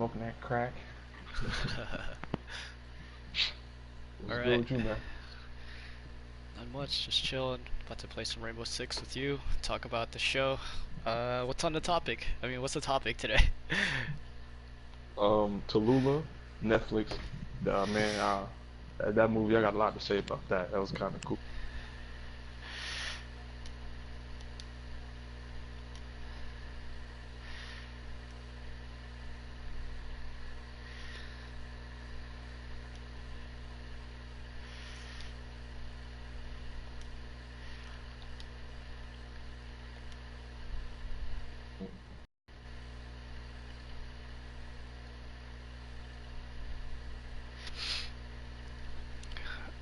Smoking that crack. What's good Alright, with you, man? not much, just chilling. About to play some Rainbow Six with you, talk about the show. What's on the topic? I mean, what's the topic today? Tallulah, Netflix. Man, that movie, I got a lot to say about that. That was kind of cool.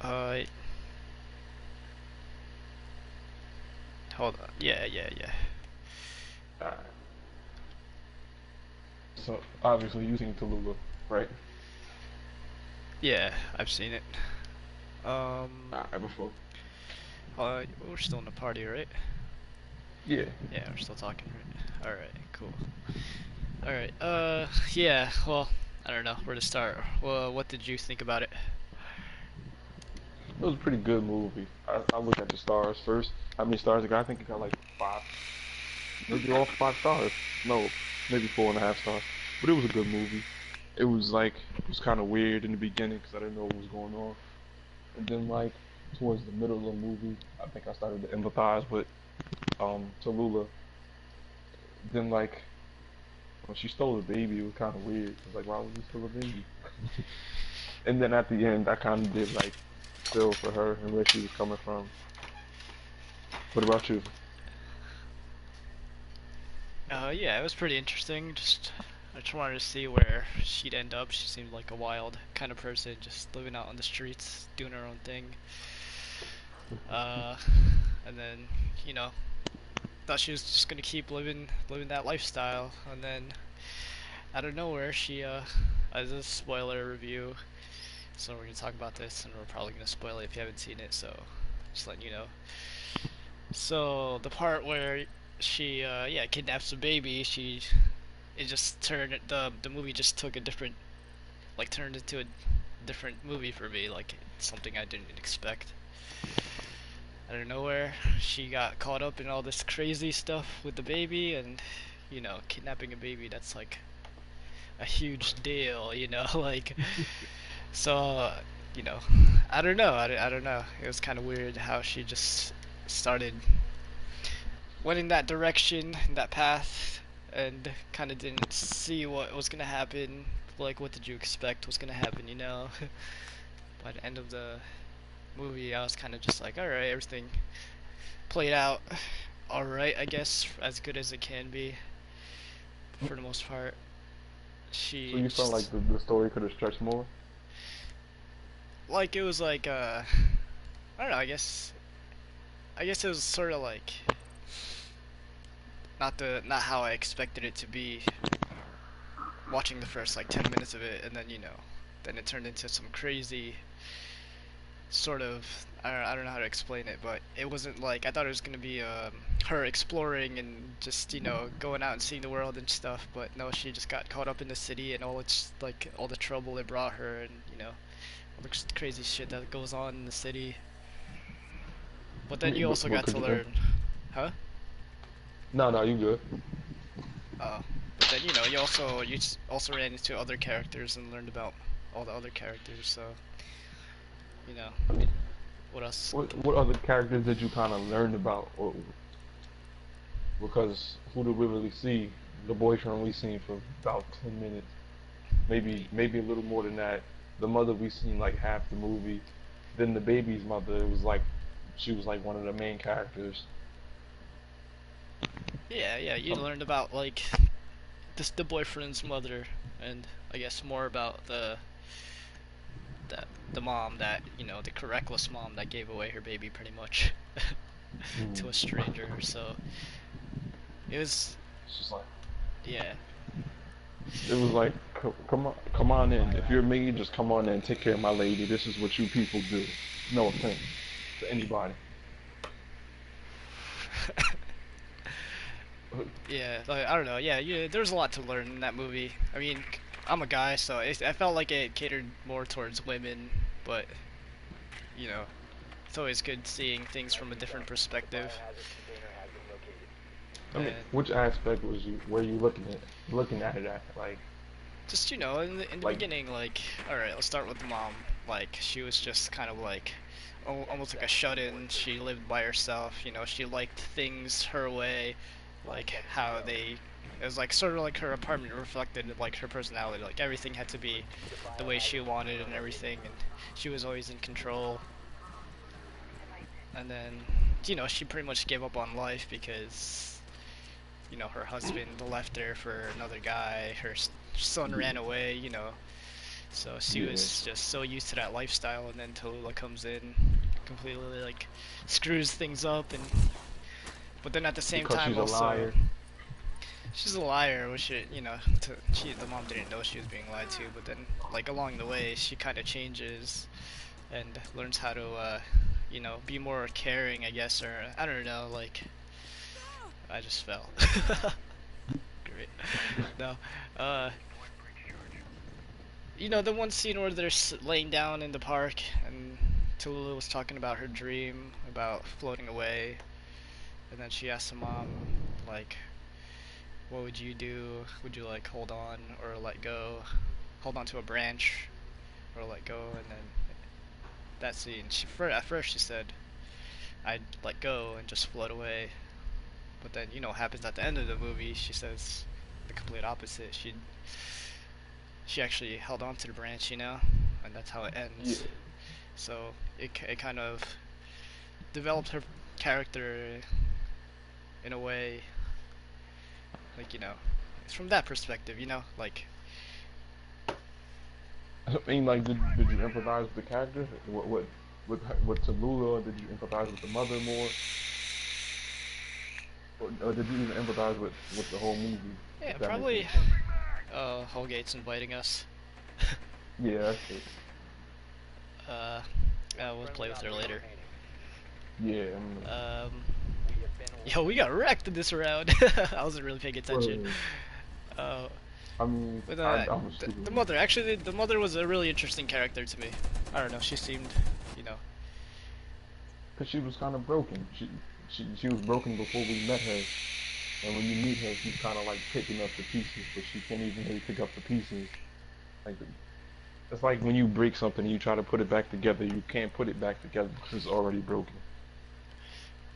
uh, Hold on. Yeah. Alright. So obviously using Tallulah, right? Yeah, I've seen it. Um, Alright, before. we're still in the party, right? Yeah. Yeah, we're still talking, right? Alright, cool. Alright, yeah, well, I don't know where to start. Well, what did you think about it? It was a pretty good movie. I looked at the stars first. How many stars it got? I think it got like five, maybe all 5 stars. No, maybe 4.5 stars. But it was a good movie. It was kind of weird in the beginning because I didn't know what was going on. And then like towards the middle of the movie, I think I started to empathize with Tallulah. Then like when she stole the baby, it was kind of weird. It was like, why was he still a baby? And then at the end, I kind of did like feel for her and where she was coming from. What about you? Yeah, it was pretty interesting. I just wanted to see where she'd end up. She seemed like a wild kind of person, just living out on the streets, doing her own thing. Uh, and then, you know, thought she was just gonna keep living that lifestyle. And then, out of nowhere, as a spoiler review, so we're gonna talk about this, and we're probably gonna spoil it if you haven't seen it. So, just letting you know. So the part where yeah, kidnaps the baby, it just turned the movie just took a different turned into a different movie for me, like something I didn't expect. Out of nowhere, she got caught up in all this crazy stuff with the baby, and kidnapping a baby, that's like a huge deal, like so, you know, I don't know, I don't know. It was kind of weird how she just started went in that direction, in that path, and kind of didn't see what was gonna happen. Like, what did you expect was gonna happen? By the end of the movie, I was kind of just like, alright, everything played out alright, I guess, as good as it can be for the most part. So She you felt just, like the story could have stretched more? like, it was like, I don't know, I guess it was sort of like, not how I expected it to be watching the first, like, 10 minutes of it, and then, then it turned into some crazy sort of I don't know how to explain it, but it wasn't like I thought it was gonna be her exploring and just going out and seeing the world and stuff. But no, she just got caught up in the city and all the trouble it brought her, and all the crazy shit that goes on in the city. But I then mean, you also but got could to you? learn, huh? No, no, you good. But then you also ran into other characters and learned about all the other characters. So you know I mean, what else? what other characters did you kind of learn about? Because who did we really see? The boyfriend we seen for about 10 minutes, maybe a little more than that. The mother we seen like half the movie. Then the baby's mother, it was like she was like one of the main characters. Yeah, you Um, learned about like the boyfriend's mother, and I guess more about the mom that the reckless mom that gave away her baby pretty much to a mm, stranger. So it was it's just like yeah it was like come on in. If you're me, just come on in, take care of my lady. This is what you people do. No offense to anybody. yeah, like, I don't know, yeah, there's a lot to learn in that movie. I mean, I'm a guy, so I felt like it catered more towards women, but you know, it's always good seeing things from a different perspective. I mean, And which aspect were you looking at it at? just in the Like, beginning, like, all right, let's start with the mom. Like, she was just kind of like almost like a shut-in. She lived by herself. She liked things her way, like how they. It was like sort of like her apartment reflected like her personality. Like everything had to be the way she wanted and everything, and she was always in control. And then, she pretty much gave up on life because her husband left her for another guy. Her son ran away. So she yeah, was just so used to that lifestyle, and then Tallulah comes in, completely like screws things up, but then at the same because time she's a also liar. she's a liar, which the mom didn't know she was being lied to, but then like along the way she kind of changes and learns how to be more caring, I guess, or I don't know, like I just fell. Great. No. Uh, the one scene where they're laying down in the park and Tallulah was talking about her dream about floating away, and then she asked the mom, like, what would you do? Would you like hold on or let go? Hold on to a branch or let go? And then that scene, at first she said, I'd let go and just float away. But then, what happens at the end of the movie, she says the complete opposite. She actually held on to the branch, and that's how it Yeah, ends. So it kind of developed her character in a way, like, it's from that perspective, like, I mean, like, did you empathize with the character? With Tallulah? Did you empathize with the mother more, or did you even empathize with the whole movie? yeah, If that makes probably, any sense. Holgate's inviting us. Yeah, that's it. uh, we'll play with her later. Yeah, I mean, Um, yo, we got wrecked in this round. I wasn't really paying attention. well, Uh, I mean, but I was stupid. the mother, actually, the mother was a really interesting character to me. I don't know, she seemed, you know, Because she was kind of broken. She was broken before we met her, and when you meet her, she's kind of like picking up the pieces, but she can't even really pick up the pieces. Like it's like when you break something and you try to put it back together, you can't put it back together because it's already broken.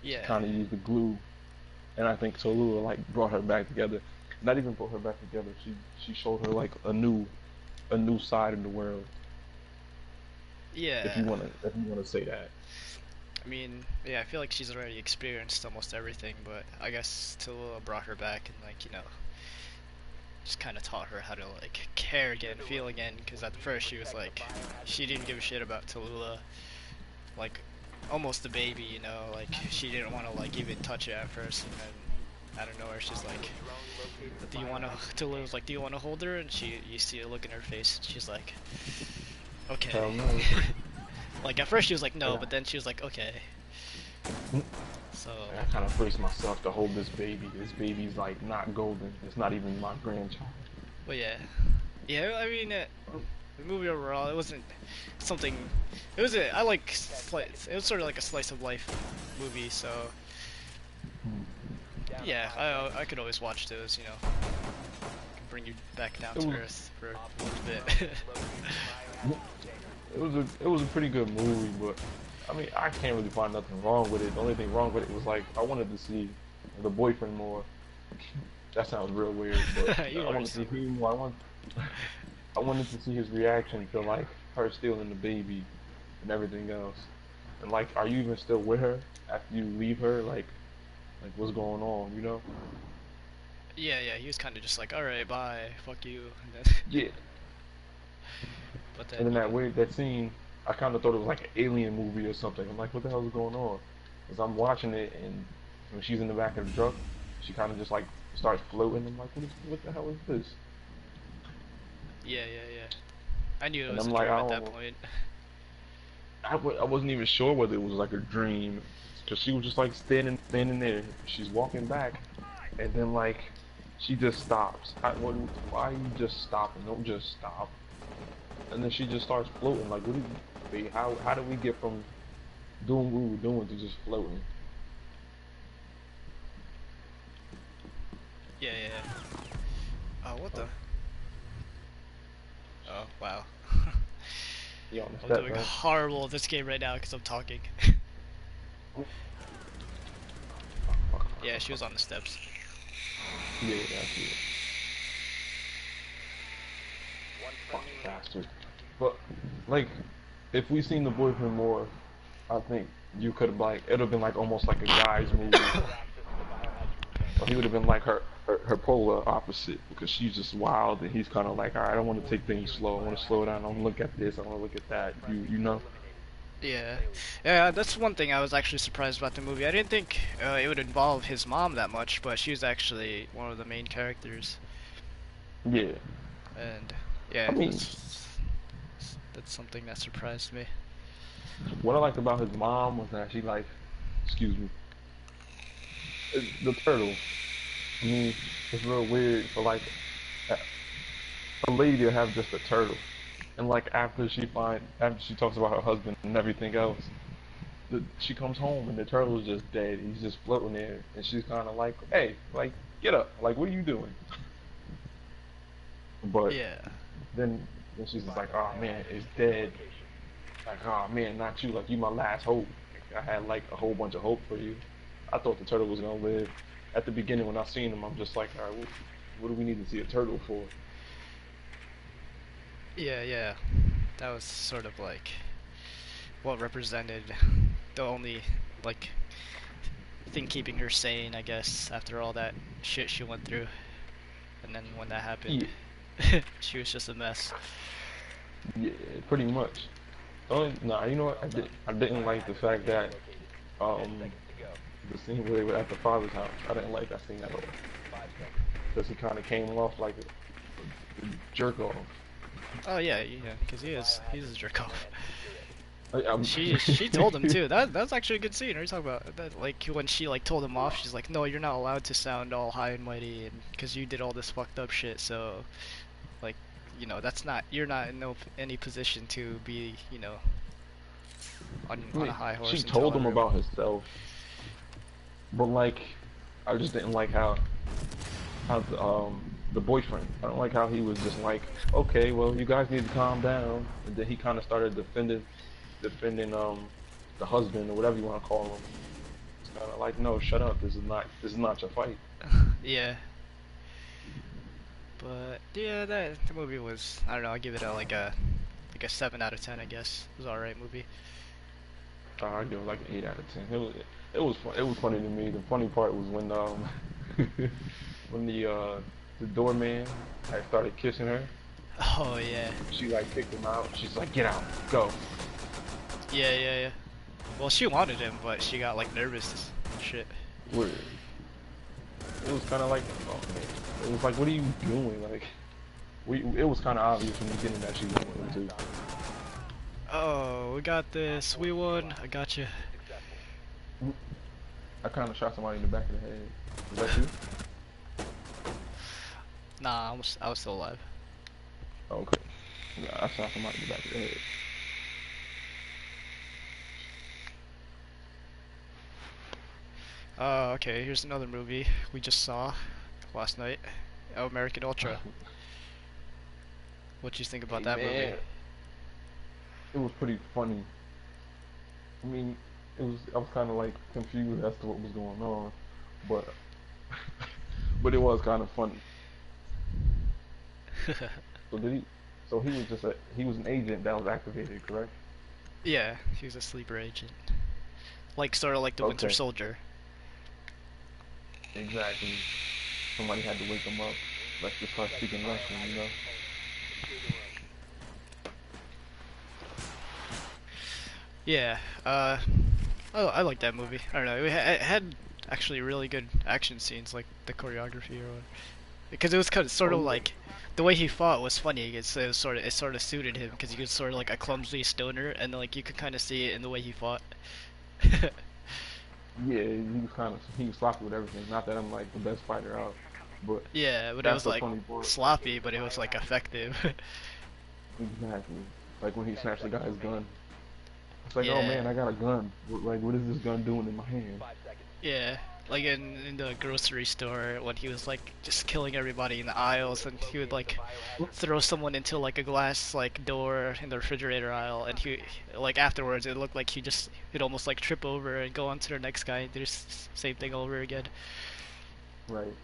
She yeah, kind of used the glue, and I think Tallulah like brought her back together. Not even brought her back together. She showed her like a new side of the world, yeah. if you wanna say that. I mean, yeah, I feel like she's already experienced almost everything, but I guess Tallulah brought her back and, like, just kind of taught her how to, like, care again, feel again, because at first she was like, she didn't give a shit about Tallulah, like, almost a baby, like, she didn't want to, like, even touch it at first, and then out of nowhere she's like, do you want to, Tallulah's like, do you want to hold her? And you see a look in her face, and she's like, okay. Hell no. Like, at first she was like, no, And but then she was like, okay. So, I kind of forced myself to hold this baby. This baby's like not golden. It's not even my grandchild. but yeah. Yeah, I mean, the movie overall, it wasn't something, I like, it was sort of like a slice of life movie, so, yeah, I could always watch those, can bring you back down It to was earth for a little bit. it was a pretty good movie, but I mean I can't really find nothing wrong with it. The only thing wrong with it was like I wanted to see the boyfriend more. That sounds real weird, but You I already wanted to seen see more. I wanted to see his reaction to like her stealing the baby and everything else. And like, are you even still with her after you leave her? Like what's going on? You know? Yeah, he was kind of just like, alright, bye, fuck you, and then, Yeah. but And then, then that scene, I kind of thought it was like an alien movie or something. I'm like, what the hell is going on? Because I'm watching it, and when she's in the back of the truck, she kind of just like starts floating. I'm like, what the hell is this? yeah. I knew it And was I'm a like, dream at that point. I wasn't even sure whether it was like a dream, because she was just like standing there. She's walking back, and then like she just stops. Why are you just stopping? Don't just stop. And then she just starts floating. Like, what did you, how did we get from doing what we were doing to just floating? Yeah, yeah, yeah. Oh, what the? Oh, Oh, wow. you on the I'm steps, doing right? horrible at this game right now because I'm talking. Fuck, Yeah, fuck, she fuck. was on the steps. Yeah, I see it. Fucking bastard. But like, if we seen the boyfriend more, I think you could have like it'd have been like almost like a guy's movie. Or he would have been like her polar opposite because she's just wild and he's kind of like, all right, I want to take things slow. I want to slow down. I want to look at this. I want to look at that. You know? Yeah, yeah, that's one thing I was actually surprised about the movie. I didn't think it would involve his mom that much, but she was actually one of the main characters, Yeah. and I yeah, mean, that's something that surprised me. what I liked about his mom was that she like, excuse me, the turtle. I mean, it's real weird for like a a lady to have just a turtle, and like after she talks about her husband and everything else, she comes home and the turtle is just dead. He's just floating there, and she's kind of like, "Hey, like, get up! Like, what are you doing?" But Yeah, then she's just like, "Oh man, it's dead." Like, "Oh man, not you! Like, you my last hope. I had like a whole bunch of hope for you. I thought the turtle was gonna live." At the beginning, when I seen him, I'm just like, "All right, what do we need to see a turtle for?" yeah, yeah. That was sort of like what represented the only like thing keeping her sane, I guess, after all that shit she went through. And then when that happened, Yeah, she was just a mess. yeah, pretty much. Only, nah, you know what? I didn't like the fact that um the scene where they were at the father's house. I didn't like that scene at all because he kind of came off like a jerk off. Oh yeah, yeah, because he's a jerk off. Like, She told him too. That's actually a good scene. What are you talking about? That like when she like told him off, she's like, no, you're not allowed to sound all high and mighty, and because you did all this fucked up shit. So like, that's not you're not in no any position to be I on a mean, high she horse and told telling him everyone. about herself, but like, I just didn't like how the boyfriend. I don't like how he was just like, okay, well, you guys need to calm down, and then he kind of started defending the husband or whatever you want to call him. It's kind of like, no, shut up. This is not your fight. Yeah, but yeah, that the movie was I don't know. I give it a 7 out of 10. I guess it was an alright movie. I give it like an 8 out of 10. It was fun. It was funny to me. The funny part was when when the doorman had started kissing her. Oh yeah, She like kicked him out. She's like, get out, go. yeah, yeah, yeah. Well, she wanted him, but she got like nervous and shit. Weird. It was kind of like, oh man. It was like, what are you doing? Like, it was kind of obvious from the beginning that she wanted him to. Oh, we got this. We won. I got you. I kind of shot somebody in the back of the head. Was that you? Nah, I was still alive. Oh, okay. Yeah, I shot somebody in the back of the head. Okay. Here's another movie we just saw last night. American Ultra. What'd you think about Hey that movie? man, it was pretty funny. I mean, I was kind of like confused as to what was going on, but but it was kind of funny. So did he? So he was an agent that was activated, correct? Yeah, he was a sleeper agent. Like sort of like the Winter Okay, Soldier. exactly. Somebody had to wake him up. Let's just start speaking Russian, you know? Yeah. I like that movie. I don't know. It had actually really good action scenes, like the choreography or whatever. Because it was kind of sort Oh of yeah, like the way he fought was funny. It sort of suited him because he was sort of like a clumsy stoner, and like you could kind of see it in the way he fought. yeah. He was sloppy with everything. Not that I'm like the best fighter out, But Yeah, but it that's was the like funny part. sloppy, but it was like effective. Exactly. Like when he snatched the guy's gun. It's like, oh Yeah, man, I got a gun. Like, what is this gun doing in my hand? yeah. Like in the grocery store when he was like just killing everybody in the aisles, and he would like throw someone into like a glass like door in the refrigerator aisle, and he like afterwards it looked like he'd almost like trip over and go on to the next guy and do the same thing over again. Right.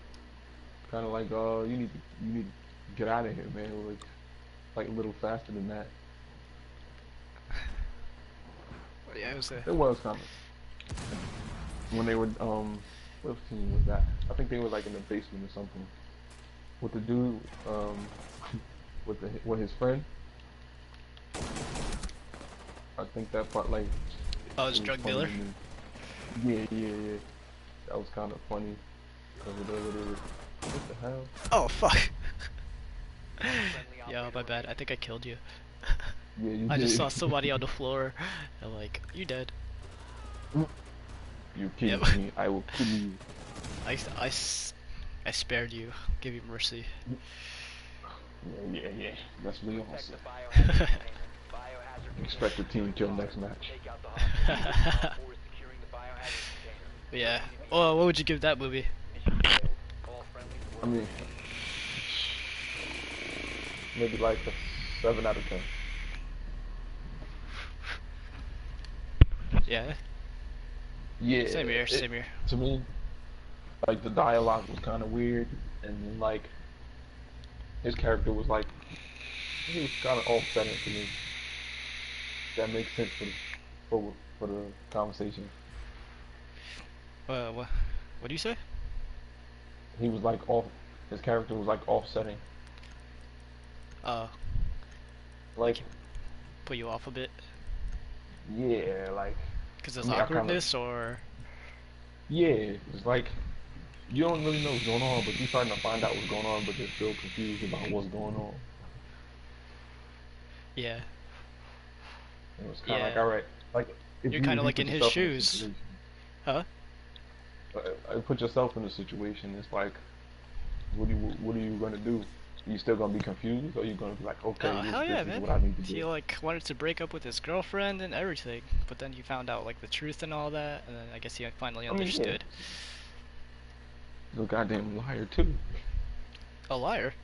Kind of like, you need to get out of here, man. Like a little faster than that. But yeah, it was a It was kind of when they were what scene was that? I think they were like in the basement or something with the dude with his friend. I think that part like oh, it was it a was drug funny dealer. to me. Yeah. That was kind of funny because of the little what the hell? Oh fuck. Yo, my bad. I think I killed you. Yeah, you I just did. saw somebody on the floor. I'm like, you dead? You're Yep. kidding me. I will kill you. I spared you. Give you mercy. Yeah. That's what we all said. Expect the team kill next match. Yeah. Oh, what would you give that movie? I mean, maybe like a 7 out of 10. Yeah. Yeah, Same here. it Same here. to me, like the dialogue was kind of weird, and then like his character was like he was kind of offsetting to me. That makes sense for the conversation. What? What do you say? He was like off. His character was like offsetting. Uh, like Like he put you off a bit yeah, like because I there's mean I kind of awkwardness, or yeah. It's like you don't really know what's going on, but you're starting to find out what's going on, but you're still confused about what's going on. yeah, And it's kind of like, yeah. all right, like You're kind if of you like put in his yourself in a shoes, situation, huh? put yourself in a situation. It's like, what are you gonna do? Are you still gonna be confused, or are you gonna be like, okay, Oh hell this yeah, is man. what I need to He do? like wanted to break up with his girlfriend and everything, but then he found out like the truth and all that, and then I guess he finally I mean, yeah, understood. she's a goddamn liar too. A liar.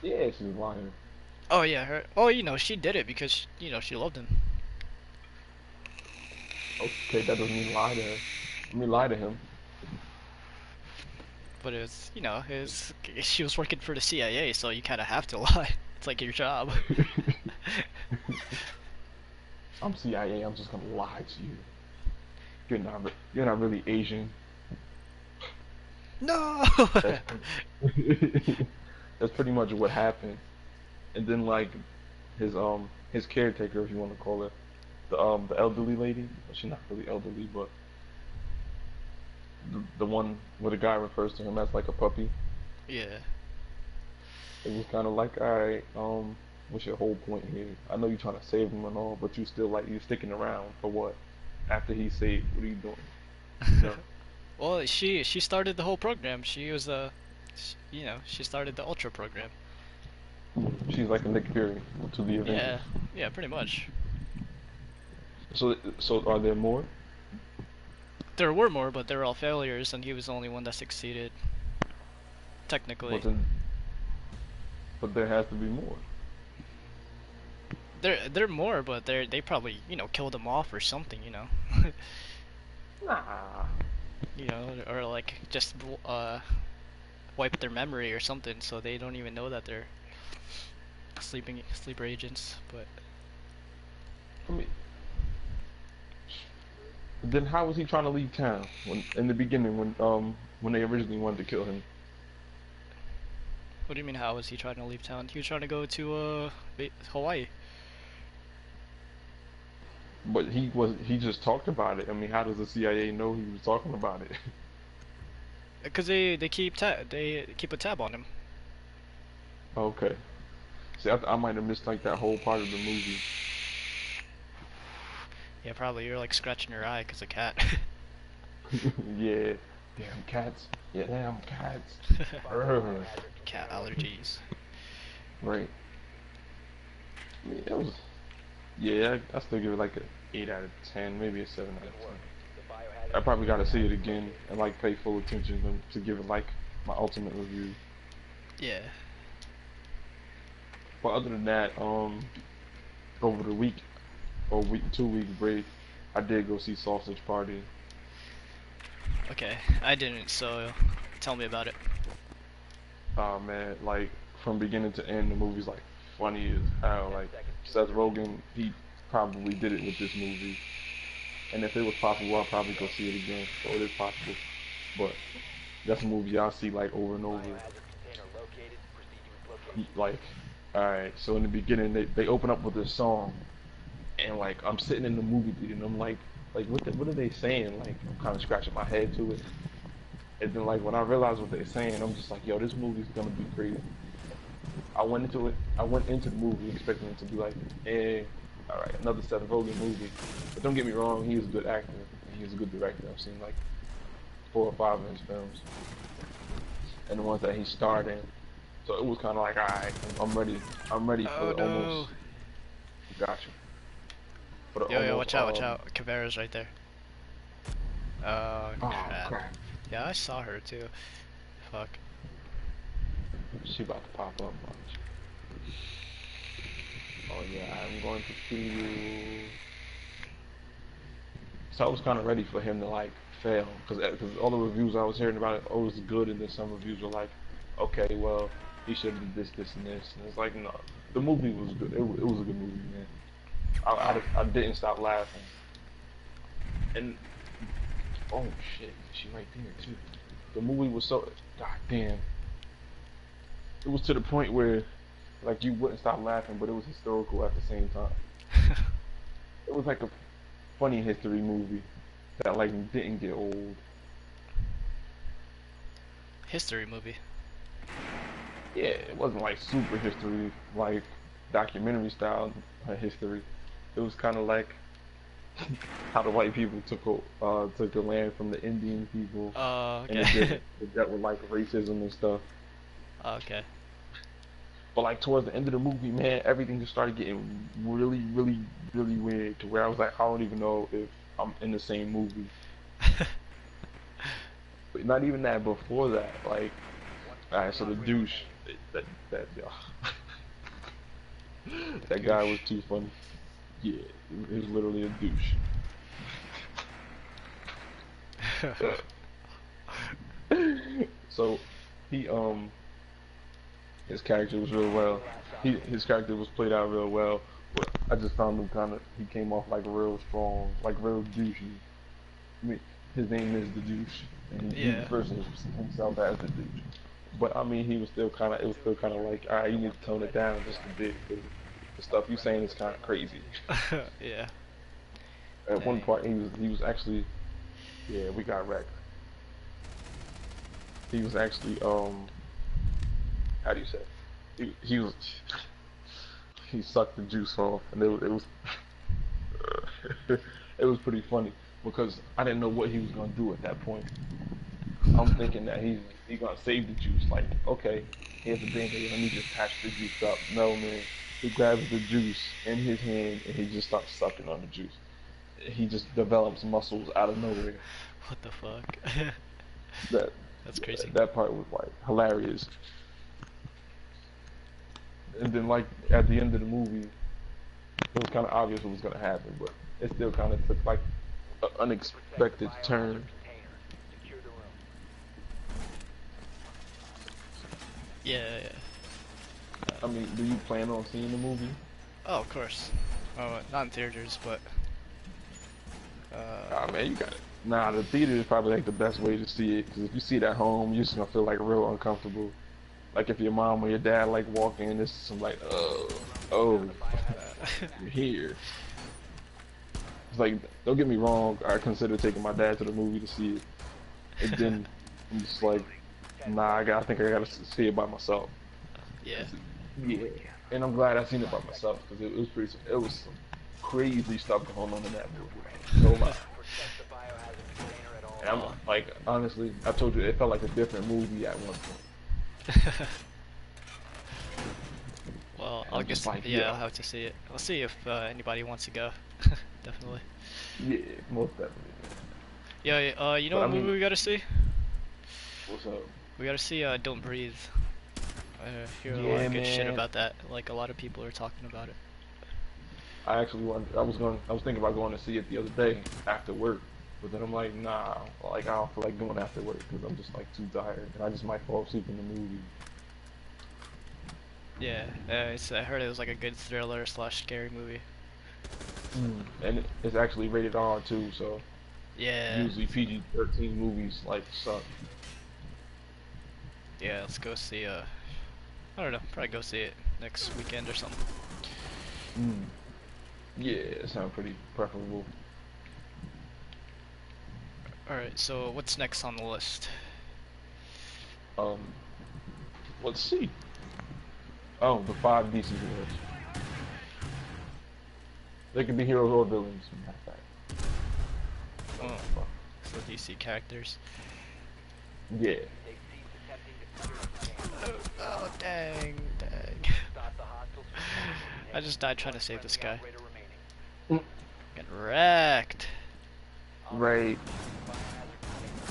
Yeah, she's a liar. Oh yeah, her. Oh, she did it because she loved him. Okay, that doesn't mean lie to her. I mean, lie to him. But it's his. She was working for the CIA, so you kind of have to lie. It's like your job. I'm CIA. I'm just gonna lie to you. You're not really Asian. No. That's that's pretty much what happened. And then like his caretaker, if you want to call her, the elderly lady. Well, she's not really elderly, but the one where the guy refers to him as like a puppy. Yeah. It was kind of like, all right, what's your whole point here? I know you're trying to save him and all, but you still like you sticking around for what? After he's saved, what are you doing? You know? Well, she started the whole program. She was she started the Ultra program. She's like a Nick Fury to the Avengers. Yeah. Yeah, pretty much. So are there more? There were more, but they were all failures, and he was the only one that succeeded. But Technically, then, but there has to be more. they're more, but they probably killed him off or something, Nah. or like just wipe their memory or something, so they don't even know that they're sleeper agents. But I mean, then how was he trying to leave town when in the beginning when they originally wanted to kill him? what do you mean? How was he trying to leave town? He was trying to go to Hawaii. But he just talked about it. I mean, how does the CIA know he was talking about it? Because they keep a tab on him. Okay. See, I might have missed like that whole part of the movie. Yeah, probably you're like scratching your eye because a cat. Yeah, damn cats. Yeah, damn cats. Urgh. Cat allergies. Right. I mean, it was. Yeah, I still give it like a 8 out of 10, maybe a 7 out of 10. I probably gotta see it again and like pay full attention to give it like my ultimate review. Yeah. But other than that, over the week or week 2 week break, I did go see Sausage Party. Okay. I didn't, so tell me about it. Oh man, like from beginning to end, the movie's like funny as hell. Like Seth Rogen, he probably did it with this movie. And if it was possible, I'll probably go see it again. So it is possible. But that's a movie I'll see like over and over. Like, alright, so in the beginning they open up with this song and like I'm sitting in the movie theater and I'm like what are they saying? Like I'm kinda scratching my head to it. And then like when I realize what they're saying, I'm just like, yo, this movie's gonna be crazy. I went into the movie expecting it to be like, eh, alright, another Seth Rogen movie. But don't get me wrong, he is a good actor and he's a good director. I've seen like 4 or 5 of his films. And the ones that he starred in. So it was kinda like, alright, I'm ready. I'm ready for Oh the no. almost gotcha. For the Yo, almost watch out, watch out. Caveira's right there. Oh, oh crap. crap. Yeah, I saw her too. Fuck. She about to pop up, watch. Oh yeah, I'm going to kill you. So I was kind of ready for him to like fail, because all the reviews I was hearing about it, oh, it was good, and then some reviews were like, okay, well, he should have did this, this, and this, and it's like, no, the movie was good. It was a good movie, man. I didn't stop laughing, and oh shit, she right there too. The movie was so, god damn, it was to the point where, like, you wouldn't stop laughing, but it was historical at the same time. It was like a funny history movie that like didn't get old. History movie. Yeah, it wasn't like super history, like documentary style history. It was kind of like how the white people took the land from the Indian people, and Okay. it dealt with like racism and stuff. Okay. But like towards the end of the movie, man, everything just started getting really, really, really weird to where I was like, I don't even know if I'm in the same movie. But not even that. Before that, like, alright, so the douche, that that guy was Douche. too funny. Yeah, he was literally a douche. So he his character was real well. His character was played out real well. But I just found him he came off like real strong, like real douchey. I mean, his name is the douche, and he Yeah. refers to himself as the douche. But I mean, it was still kind of like, all right, you need to tone it down just a bit. 'Cause the stuff you saying is kind of crazy. Yeah. At one Dang. part, he was actually, yeah, we got wrecked. He was actually, how do you say? He was, he sucked the juice off, and it was, it was pretty funny because I didn't know what he was gonna do at that point. I'm thinking that he's gonna save the juice. Like, okay, here's the band-aid, let me just patch the juice up. No, man, he grabs the juice in his hand and he just starts sucking on the juice. He just develops muscles out of nowhere. What the fuck? That That's crazy. that part was like hilarious. And then like at the end of the movie, it was kind of obvious what was gonna happen, but it still kind of took like an unexpected turn. Yeah, yeah. I mean, do you plan on seeing the movie? Oh, of course. Oh, not in theaters, but Ah man, you got it. Nah, the theater is probably like the best way to see it, because if you see it at home, you're just gonna feel like real uncomfortable. Like if your mom or your dad like walk in, it's some like, oh, you're here. It's like, don't get me wrong, I consider taking my dad to the movie to see it. And then I'm just like, nah, I think I gotta see it by myself. yeah. Yeah. And I'm glad I seen it by myself, because it was some crazy stuff going on in that movie. No lie. And I'm like, honestly, I told you it felt like a different movie at one point. Well, And I'll I'm just guess. like, Yeah, yo, I'll have to see it. I'll see if anybody wants to go. Definitely. yeah, most definitely. Yeah. You know But I what mean, movie we gotta see? what's up? We gotta see Don't Breathe. I hear a lot Yeah, of good shit man. about that. Like a lot of people are talking about it. I actually wanted, I was thinking about going to see it the other day after work, but then I'm like, nah, like I don't feel like going after work because I'm just like too tired, and I just might fall asleep in the movie. Yeah. I heard it was like a good thriller slash scary movie. And it's actually rated R too, so Yeah. usually PG-13 movies like suck. Yeah. Let's go see. I don't know. Probably go see it next weekend or something. Mm. Yeah, it sounds pretty preferable. All right. So what's next on the list? Um, let's see. Oh, the five DC heroes. They can be heroes or villains. Matter of fact. Oh, Fuck. so DC characters. Yeah. Oh, dang. I just died trying to save this guy. Mm. Get wrecked. Right.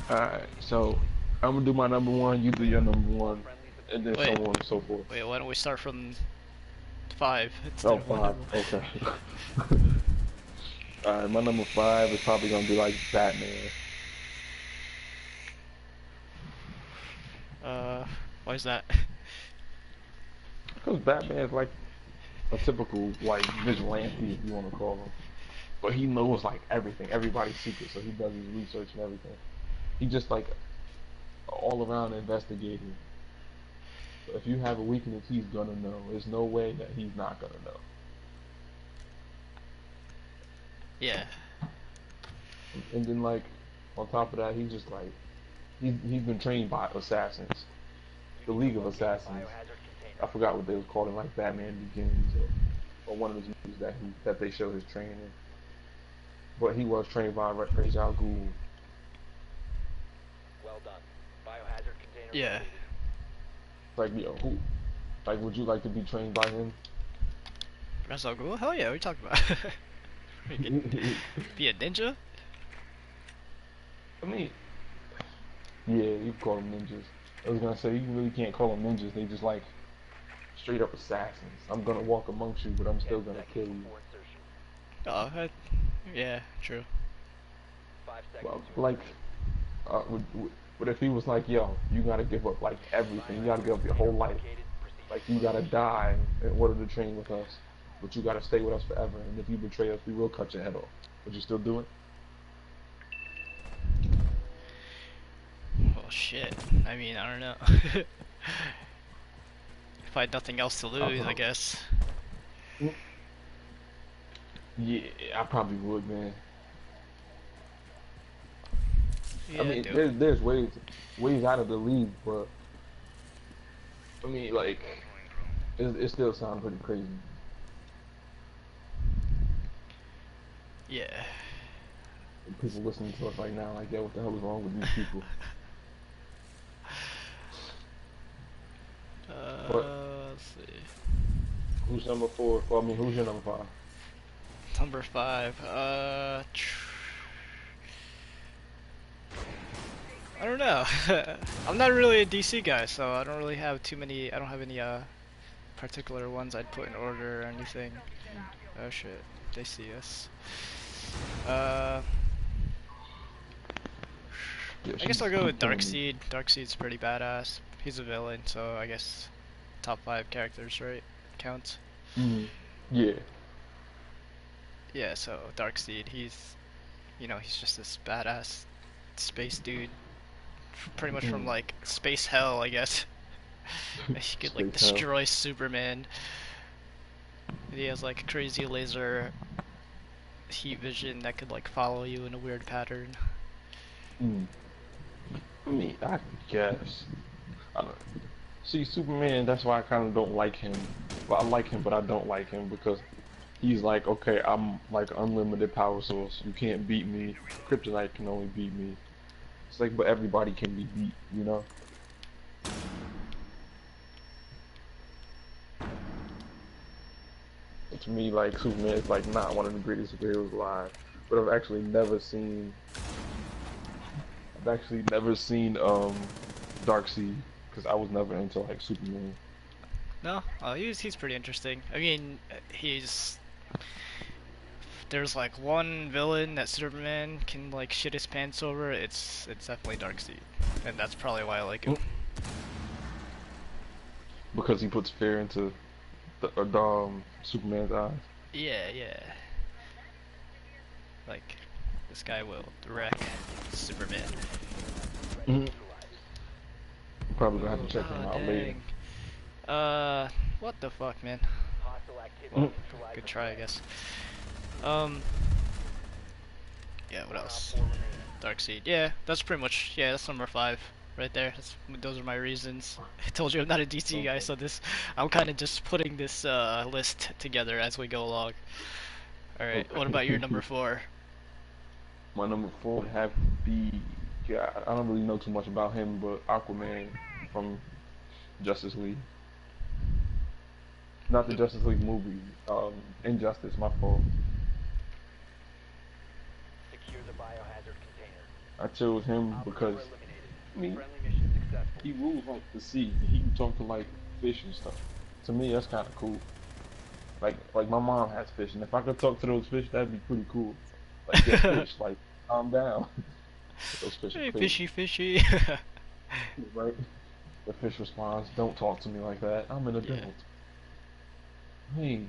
Alright, so I'm gonna do my number one, you do your number one, and then Wait. so on and so forth. Wait, why don't we start from 5 instead Oh, of 1 five. and 1? Okay. Alright, my number five is probably gonna be like Batman. Why is that? Because Batman is like a typical like vigilante, if you want to call him. But he knows like everything, everybody's secret, so he does his research and everything. He just like all around investigating. So if you have a weakness, he's gonna know. There's no way that he's not gonna know. Yeah. And then like on top of that, he's just like he's been trained by assassins, the League of Assassins. I forgot what they was called in like Batman Begins or one of those movies that they show his training. But he was trained by Ra's al Ghul. Well done. Biohazard container Yeah. located. Like, yo, who? Like, would you like to be trained by him? Ra's al Ghul? Hell yeah, what are you talking about? Be a ninja? I mean, yeah, you can call them ninjas. I was gonna say you really can't call them ninjas. They just like straight up assassins. I'm gonna walk amongst you, but I'm still 10 gonna seconds kill you. before insertion. Yeah, true. 5 Well, seconds to like, insertion. but if he was like, yo, you gotta give up like everything. You gotta give up your whole life. Located. Proceed Like, to you gotta location. die in order to train with us. But you gotta stay with us forever. And if you betray us, we will cut your head off. Would you still do it? Well, shit. I mean, I don't know. If I had nothing else to lose, I guess. Yeah, I probably would, man. Yeah, I mean, do it. there's ways out of the league, but I mean, like, it still sounds pretty crazy. Yeah. People listening to us right now, like, yo, what the hell is wrong with these people? But Let's see. who's number four? Well, I mean, who's your number five? Number 5. I don't know. I'm not really a DC guy, so I don't really have too many. I don't have any particular ones I'd put in order or anything. Oh shit, they see us. Yeah, I guess I'll she's go with killing me. Darkseid. Darkseid's pretty badass. He's a villain, so I guess top 5 characters, right? Counts. Yeah. Yeah, so Darkseid, he's just this badass space dude, pretty much from like space hell, I guess. He could like Space hell. destroy Superman. He has like a crazy laser heat vision that could like follow you in a weird pattern. I mean, I guess. I don't See, Superman, that's why I kind of don't like him. Well, I like him, but I don't like him because he's like, okay, I'm like unlimited power source. You can't beat me. Kryptonite can only beat me. It's like, but everybody can be beat, you know. To me, like Superman is like not one of the greatest superheroes alive. But I've actually never seen Darkseid because I was never into like Superman. No, he's pretty interesting. I mean, there's like one villain that Superman can like shit his pants over. It's definitely Darkseid, and that's probably why I like him. Because he puts fear into the Superman's eyes. Yeah, yeah. Like this guy will wreck Superman. Probably gonna have to check him out later. Dang. What the fuck, man? Hostile activity neutralized. Good try, I guess. Yeah, what else? Darkseid. Yeah, that's pretty much, yeah, that's number 5 right there. Those are my reasons. I told you I'm not a DC guy, so I'm kind of just putting this list together as we go along. Alright, what about your number 4? My number 4 would have to be, yeah, I don't really know too much about him, but Aquaman from Justice League. Not the Justice League movie, Injustice, my fault. Secure the biohazard container. I chose him because Op 4 eliminated. I mean, Friendly mission successful. he rules like the sea. He can talk to like fish and stuff. To me, that's kind of cool. Like my mom has fish, and if I could talk to those fish, that'd be pretty cool. Like, get fish, like calm down. Those fish are Hey, crazy, fishy. right? The fish responds, "Don't talk to me like that. I'm an adult. Hey,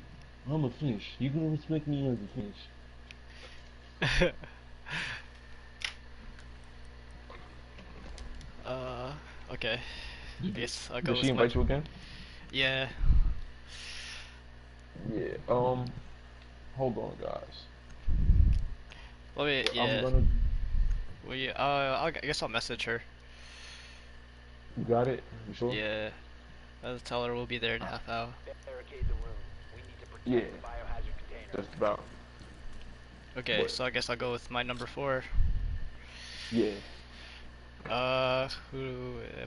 I'm a fish. You gonna respect me as a fish." Okay. I guess I'll go Did with she invite you again? Yeah. Yeah. Hold on, guys. Let me, I'm yeah. gonna. I guess I'll message her. You got it? You sure? Yeah. I'll tell her we'll be there in a half hour. Barricade the room. We need to protect Yeah. the biohazard container. Just about. Okay, What? so I guess I'll go with my number 4. Yeah.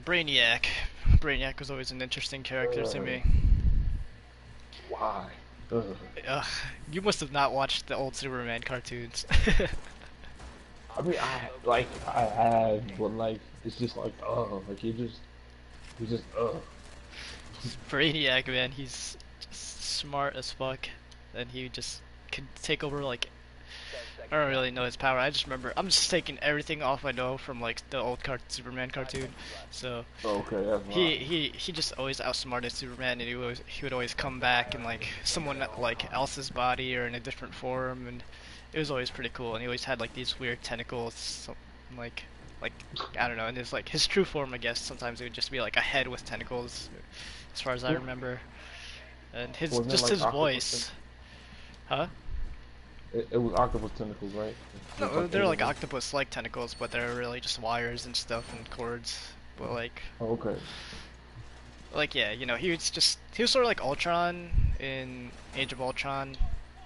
Brainiac. Brainiac was always an interesting character to me. Why? Ugh. You must have not watched the old Superman cartoons. I mean, I have, but like, it's just like, like he's just, Brainiac, man, he's just smart as fuck, and he just can take over like, 10 seconds. I don't really know his power. I just remember I'm just taking everything off I know from like the old Superman cartoon. So Okay, that's he just always outsmarted Superman, and he would always come back in like someone like else's body or in a different form, and it was always pretty cool. And he always had like these weird tentacles, like I don't know. And his true form, I guess sometimes it would just be like a head with tentacles, as far as I remember. And Wasn't it just like his octopus voice, huh? It was octopus tentacles, right? No, they're like octopus-like tentacles, but they're really just wires and stuff and cords. But Oh, okay. yeah, you know, he was sort of like Ultron in Age of Ultron,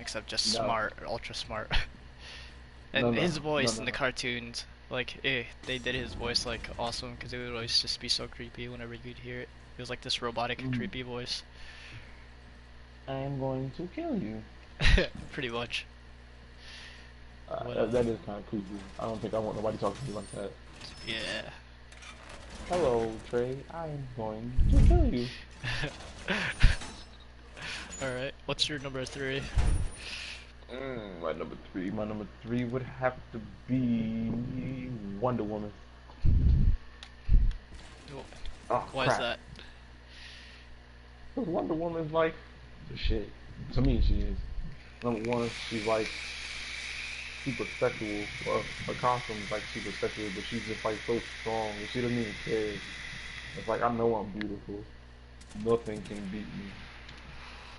except just No. smart, ultra smart. And No, his voice no, in the no. cartoons, they did his voice like awesome because it would always just be so creepy whenever you'd hear it. It was like this robotic, creepy voice. I am going to kill you. Pretty much. What That is kind of creepy. I don't think I want nobody talking to me like that. Yeah. Hello, Trey. I am going to kill you. Alright, what's your number 3? My number three would have to be Wonder Woman. Oh, Why crap. is that? Because Wonder Woman's like the shit. To me, she is. Number one, she's like super sexual. Well, her costume is like super sexual, but she's just like so strong, and she doesn't even care. It's like, I know I'm beautiful. Nothing can beat me.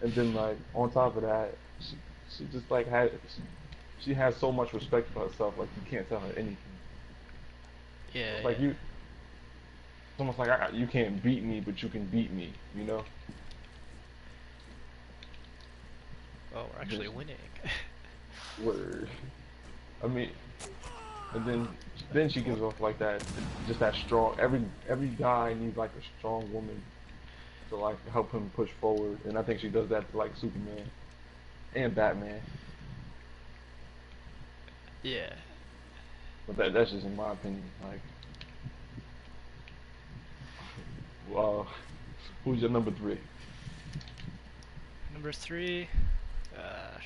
And then like on top of that, she just like she has so much respect for herself. Like you can't tell her anything. Yeah. It's like yeah. it's almost like you can't beat me, but you can beat me. You know? Oh, we're actually winning. Word. I mean, and then she gives off like that, just that strong. Every guy needs like a strong woman to like help him push forward, and I think she does that to like Superman and Batman. Yeah. But that's just in my opinion. Like, uh, who's your number three? Number three. Let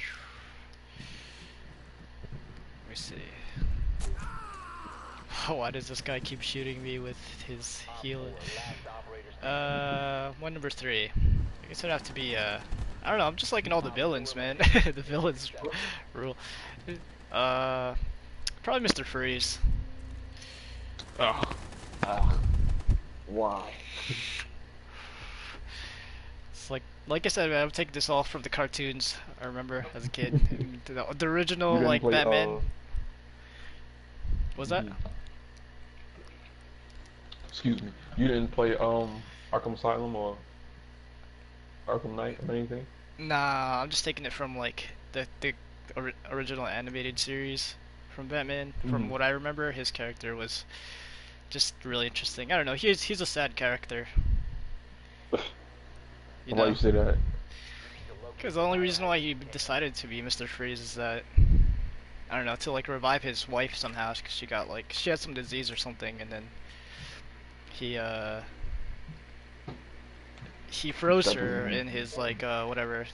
me see. Why does this guy keep shooting me with his heal? One number three. I guess it'd have to be I don't know. I'm just liking all the villains, man. The villains rule. Probably Mr. Freeze. Oh, why? It's like I said, man, I'm taking this all from the cartoons. I remember as a kid, the original You didn't like play, Batman. Was that? Excuse me. You didn't play Arkham Asylum or Arkham Knight or anything? Nah, I'm just taking it from like the original animated series from Batman. From what I remember, his character was just really interesting. I don't know. He's a sad character. You Why know, you say that? because the only reason why he decided to be Mr. Freeze is that I don't know, to like revive his wife somehow, because she had some disease or something, and then he froze her in his like whatever,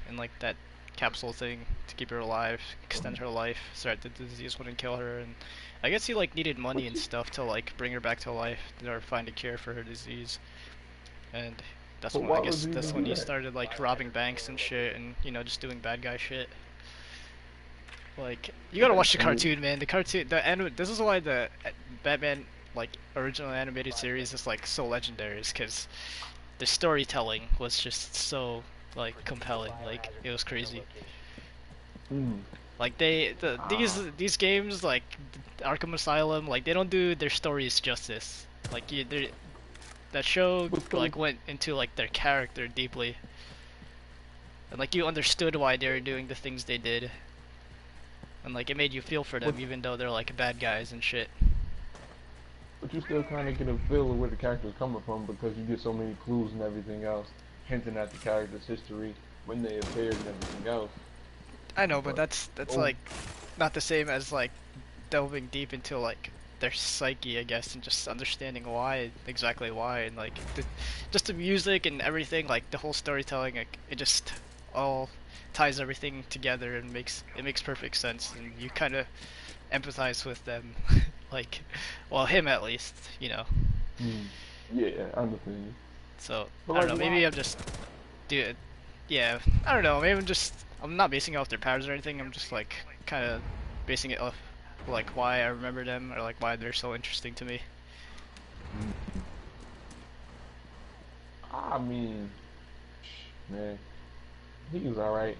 in like that capsule thing to keep her alive, extend her life, so that the disease wouldn't kill her. And I guess he like needed money and stuff to like bring her back to life or find a cure for her disease. And that's But when why I guess would he that's do when he that? started like robbing banks and shit, and just doing bad guy shit. Like, you gotta watch the cartoon, man. The cartoon, this is why the Batman like original animated series is like so legendary, is because the storytelling was just so like compelling. Like, it was crazy. Mm. Like these games like Arkham Asylum, like they don't do their stories justice. Like that show like went into like their character deeply, and like you understood why they were doing the things they did, and like it made you feel for them even though they're like bad guys and shit. But you still kind of get a feel of where the character's coming from because you get so many clues and everything else, hinting at the character's history when they appeared and everything else. I know, but that's like not the same as like delving deep into like their psyche, I guess, and just understanding exactly why, and like just the music and everything, like the whole storytelling, like it just all ties everything together and makes perfect sense, and you kind of empathize with them, like, well, him at least, Yeah, I understand. So But I don't know, like, maybe why? I'm just, dude, yeah, I don't know, maybe I'm not basing it off their powers or anything. I'm just like kind of basing it off like why I remember them or like why they're so interesting to me. I mean, man, he was alright,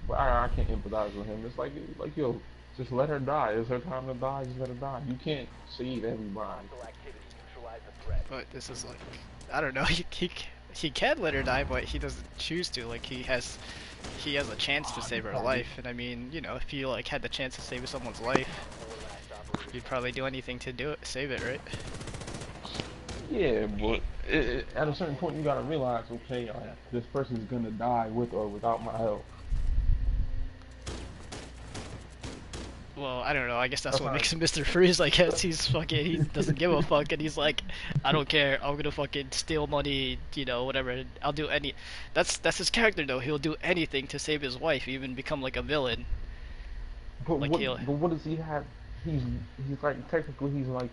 but I can't empathize with him. It's like yo, just let her die. It's her time to die. Just let her die. You can't save everybody. Hostile activity. Neutralize the threat. But this is like, I don't know. He can let her die, but he doesn't choose to. Like he has a chance to save her life, and I mean, if he like had the chance to save someone's life, he'd probably do anything to save it, right? Yeah, but at a certain point, you gotta realize, okay, this person's gonna die with or without my help. Well, I don't know. I guess that's what fine. makes him Mr. Freeze. I guess he doesn't give a fuck, and he's like, I don't care. I'm gonna fucking steal money, whatever. I'll do any. That's his character though. He'll do anything to save his wife, even become like a villain. But Like what? he'll. But what does he have? He's like technically he's like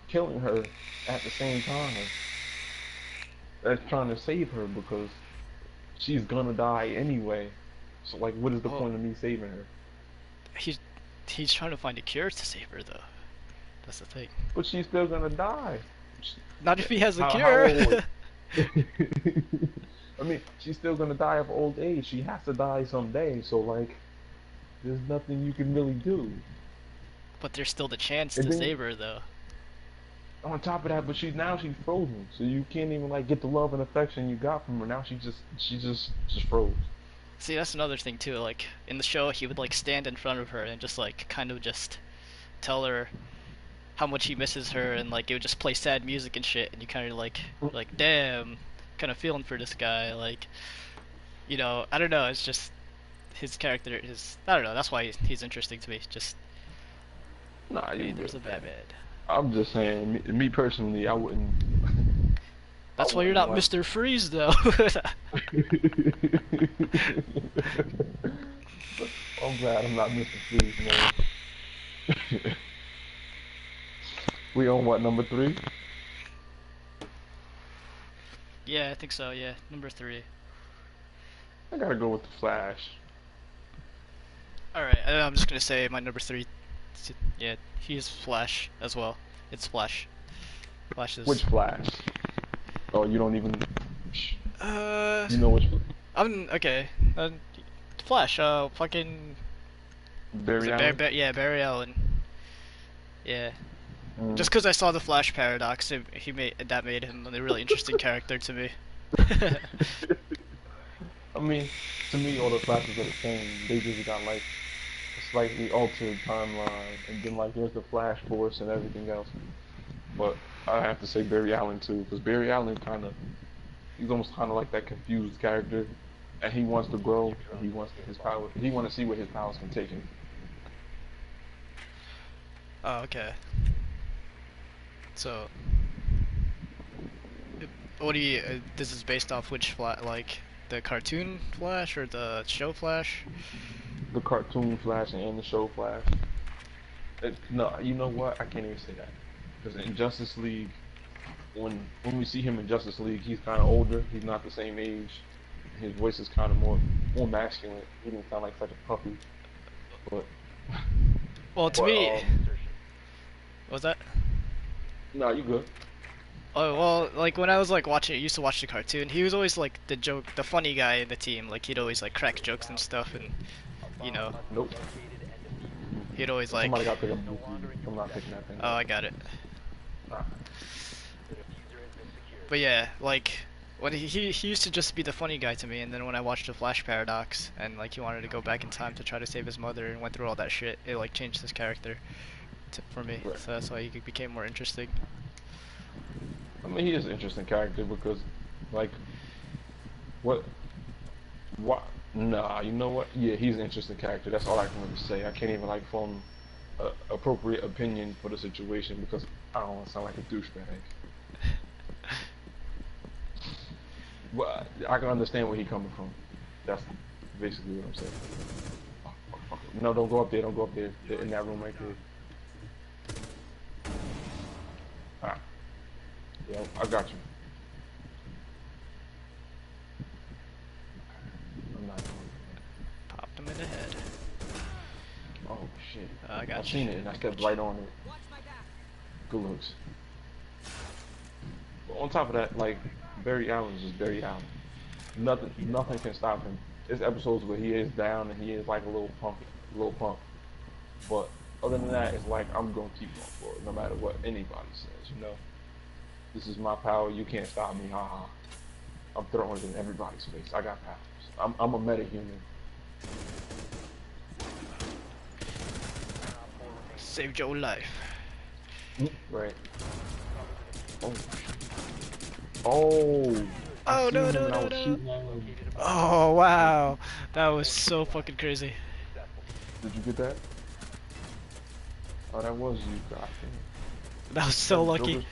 killing her at the same time as trying to save her because she's gonna die anyway. So like, what is the point of me saving her? He's trying to find a cure to save her though. That's the thing. But she's still gonna die. Not if he has a How cure. old? I mean, she's still gonna die of old age. She has to die someday. So like, there's nothing you can really do. But there's still the chance And to then- save her though. On top of that, but she's frozen, so you can't even like get the love and affection you got from her. Now she just froze. See, that's another thing too. Like in the show, he would like stand in front of her and just like kind of just tell her how much he misses her, and like it would just play sad music and shit, and you kind of like damn, kind of feeling for this guy, like, you know, I don't know, it's just his character is, I don't know, that's why he's interesting to me. Just Nah, you there's good. a Batman. I'm just saying, me personally, I wouldn't. That's I why you're wouldn't not want- Mr. Freeze though. I'm glad I'm not Mr. Freeze, man. We on what, number 3? Yeah, I think so. Yeah, number 3. I gotta go with the Flash. All right, I'm just gonna say my number 3. Yeah, he's Flash as well. It's Flash. Flash is. Which Flash? Oh, you don't even. Uh, You know which? I'm okay. Flash. Fucking. Barry Was it Allen. Yeah, Barry Allen. Yeah. Mm. Just because I saw the Flash paradox, that made him a really interesting character to me. I mean, to me, all the Flashes are the same. They just got like a slightly altered timeline, and then like there's the Flash Force and everything else. But I have to say Barry Allen too, because Barry Allen he's almost kind of like that confused character, and he wants to grow. And he wants his power. He wants to see where his powers can take him. Oh, okay. So, what do you? This is based off which like the cartoon Flash or the show Flash? The cartoon Flash and the show Flash. No, you know what? I can't even say that, because in Justice League, when we see him in Justice League, he's kind of older. He's not the same age. His voice is kind of more masculine. He didn't sound like such a puppy. But Well, to me, what was that? no, you good. Oh well, like when I was like used to watch the cartoon, he was always like the funny guy in the team. Like he'd always like crack jokes and stuff, and you know, Nope. he'd always like. Somebody got to pick up. I'm not picking that thing. Oh, I got it. Ah. But yeah, like when he used to just be the funny guy to me, and then when I watched the Flash paradox, and like he wanted to go back in time to try to save his mother and went through all that shit, it like changed his character for me. Right. So that's why he became more interesting. I mean, he is an interesting character because, like, what? Nah, you know what? Yeah, he's an interesting character. That's all I can really say. I can't even like form a appropriate opinion for the situation because I don't want to sound like a douchebag. Well, I can understand where he's coming from. That's basically what I'm saying. No, don't go up there. Don't go up there. They're in that room right there. Ah. Yeah, I got you. I'm not going. Popped him in the head. Oh shit. I got I've you. seen it and I stepped right on it. Good looks. But on top of that, like, Barry Allen is just Barry Allen. Nothing can stop him. There's episodes where he is down and he is like a little punk. But other than that, it's like I'm gonna keep going for it, no matter what anybody says. You know, this is my power. You can't stop me. Haha. I'm throwing it in everybody's face. I got powers. I'm a metahuman. Saved your life. Right. Oh. Oh. Oh, no, no, no, no. Oh wow, that was so fucking crazy. Did you get that? Oh, that was you, God damn. That was so That's lucky.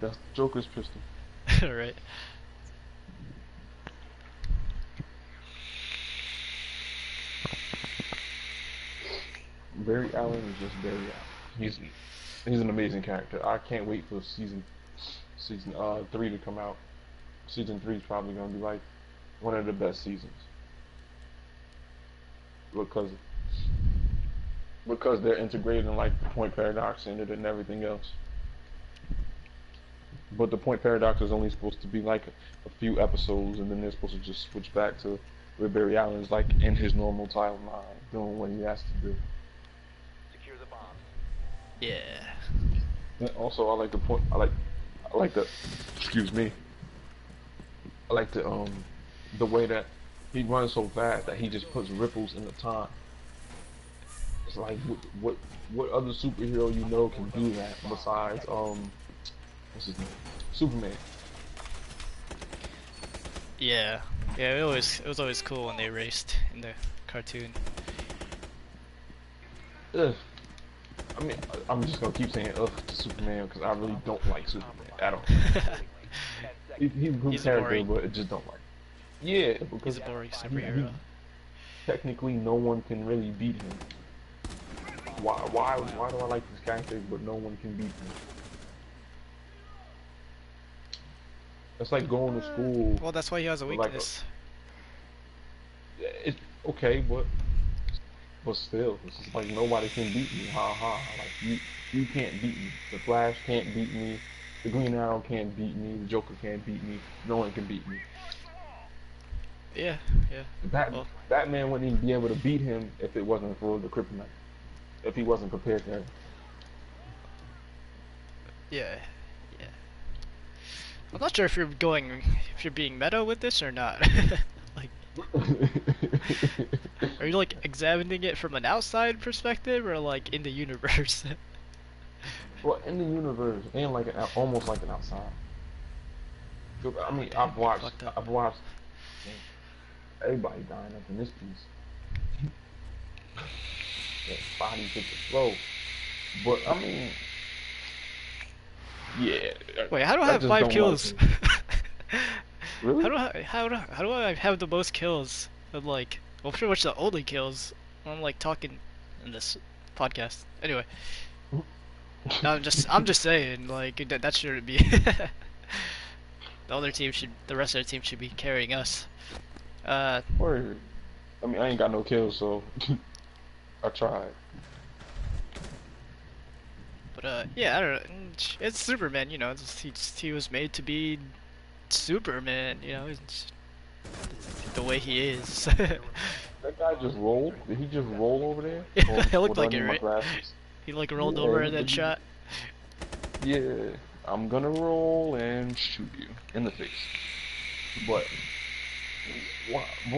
That's Joker's pistol. Right. Barry Allen is just Barry Allen. He's an amazing character. I can't wait for season 3 to come out. Season 3 is probably gonna be like one of the best seasons because they're integrating like the point paradox in it and everything else. But the point paradox is only supposed to be like a few episodes, and then they're supposed to just switch back to where Barry Allen is like in his normal timeline, doing what he has to do. Secure the bomb. Yeah. And also, I like the point. I like the. Excuse me. I like the way that he runs so fast that he just puts ripples in the time. It's like what other superhero you know can do that besides what's his name? Superman. Yeah, yeah. It was always cool when they raced in the cartoon. Ugh. I mean, I'm just gonna keep saying ugh to Superman because I really don't like Superman at all. He's a good He's a character, boring. but I just don't like. Yeah, He's because a boring he, superhero. technically no one can really beat him. Why do I like this character but no one can beat him? It's like going to school. Well, that's why he has a like weakness. It's okay, but still, it's just like nobody can beat me. Ha ha. Like you can't beat me. The Flash can't beat me. The Green Arrow can't beat me. The Joker can't beat me. No one can beat me. Yeah, yeah. Well, Batman wouldn't even be able to beat him if it wasn't for the kryptonite. If he wasn't prepared to. yeah, yeah. I'm not sure if you're being meta with this or not. Like, are you like examining it from an outside perspective or like in the universe? Well, in the universe, and like almost like an outside. I mean, Damn, fucked up. I've watched everybody dying up in this piece. That bodies hit the floor. But I mean, yeah. Wait, how do I have 5 kills? Really? How do I have the most kills? And like, well, pretty much the only kills. I'm like talking in this podcast. Anyway, no, I'm just saying, like that shouldn't be. The rest of the team should be carrying us. Word. I mean, I ain't got no kills, so I tried. But yeah, I don't know. It's Superman, you know. He was made to be Superman, you know. It's the way he is. That guy just rolled. Did he just roll over there? Yeah, it looked Or like do I it, need my right? glasses? He like rolled Yeah, over he and then did. shot. Yeah, I'm gonna roll and shoot you in the face. But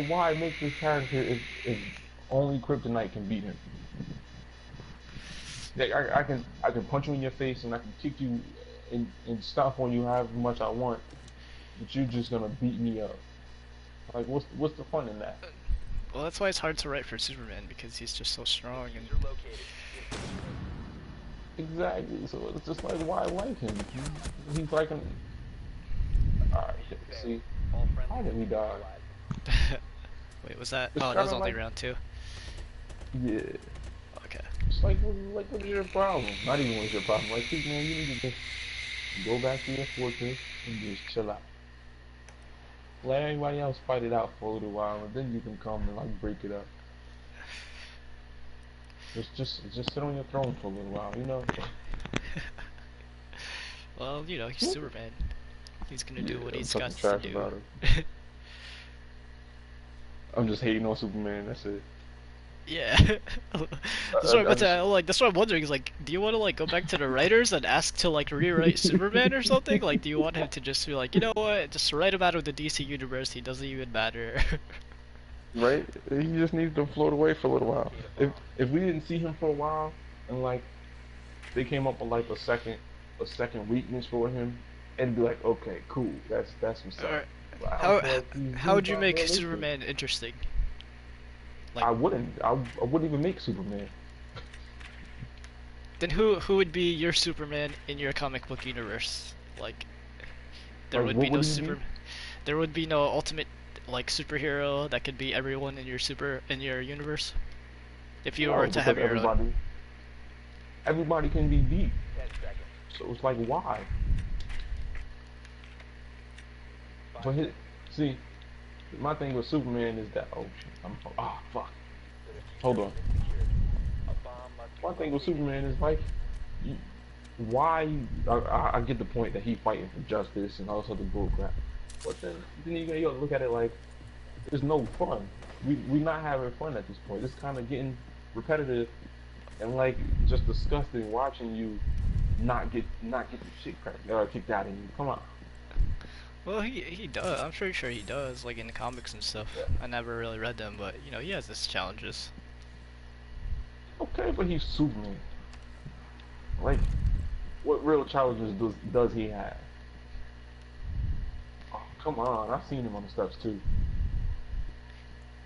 why make this character if only Kryptonite can beat him? Like, I can punch you in your face and I can kick you and stomp on you however much I want, but you're just gonna beat me up. Like what's the fun in that? Well, that's why it's hard to write for Superman because he's just so strong and. You're located. Exactly. So it's just like why like him? He's like an. Alright, see, All how friendly. did he die? Wait, was that? It's Oh, that was kinda only like- round 2. Yeah. Okay. It's like what is your problem? Not even what's your problem. Like, see, man, you need to just go back to your fortress and just chill out. Let everybody else fight it out for a little while, and then you can come and like break it up. Just sit on your throne for a little while, you know. Well, you know, he's Superman. He's gonna do what he's got talking to trash do. about him. I'm just hating on Superman. That's it. Yeah. That's what I'm about to, like. That's what I'm wondering. Is like, do you want to like go back to the writers and ask to like rewrite Superman or something? Like, do you want him to just be like, you know what, just write him out of the DC universe. He doesn't even matter. Right? He just needs to float away for a little while. If we didn't see him for a while, and like they came up with like a second weakness for him, it'd be like, okay, cool, that's what's up. Alright. But I don't feel like How would he's you not make realistic. Superman interesting? I wouldn't. I wouldn't even make Superman. Then who would be your Superman in your comic book universe? Like, there Like, would what be no would he be? There would be no ultimate like superhero that could be everyone in your universe. If you No, were to have because your own. everybody can be beat. 10 seconds. So it's like, why? But see, my thing with Superman is that fuck. Hold on. A bomb must be My thing with located. Superman is like, you, why? I get the point that he fighting for justice and all this other bullcrap, but then you gotta look at it like, there's no fun. We not having fun at this point. It's kind of getting repetitive and like just disgusting watching you not get the shit kicked out of you. Come on. Well, he does. I'm pretty sure he does. Like in the comics and stuff. Yeah. I never really read them, but you know he has his challenges. Okay, but he's Superman. Like, what real challenges does he have? Oh, come on, I've seen him on the steps too.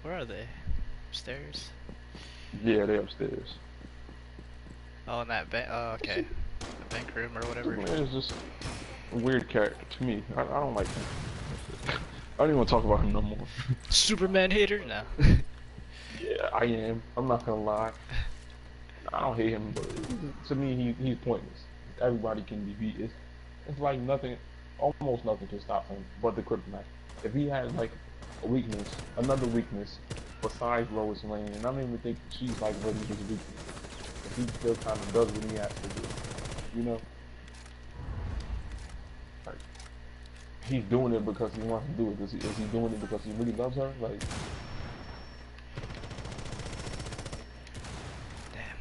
Where are they? Upstairs? Yeah, they upstairs. Oh, in that bank. Oh, okay. The bank room or whatever. Superman is just a weird character to me. I don't like him. I don't even want to talk about him no more. Superman hater? No. Yeah, I am. I'm not gonna lie. I don't hate him, but to me, he's pointless. Everybody can be beat. It's like nothing, almost nothing can stop him but the kryptonite. If he had like a weakness, another weakness besides Lois Lane, and I don't even think she's like really his weakness. If he still kind of does what he has to do, you know? Like, he's doing it because he wants to do it. Is he doing it because he really loves her? Like, Damn.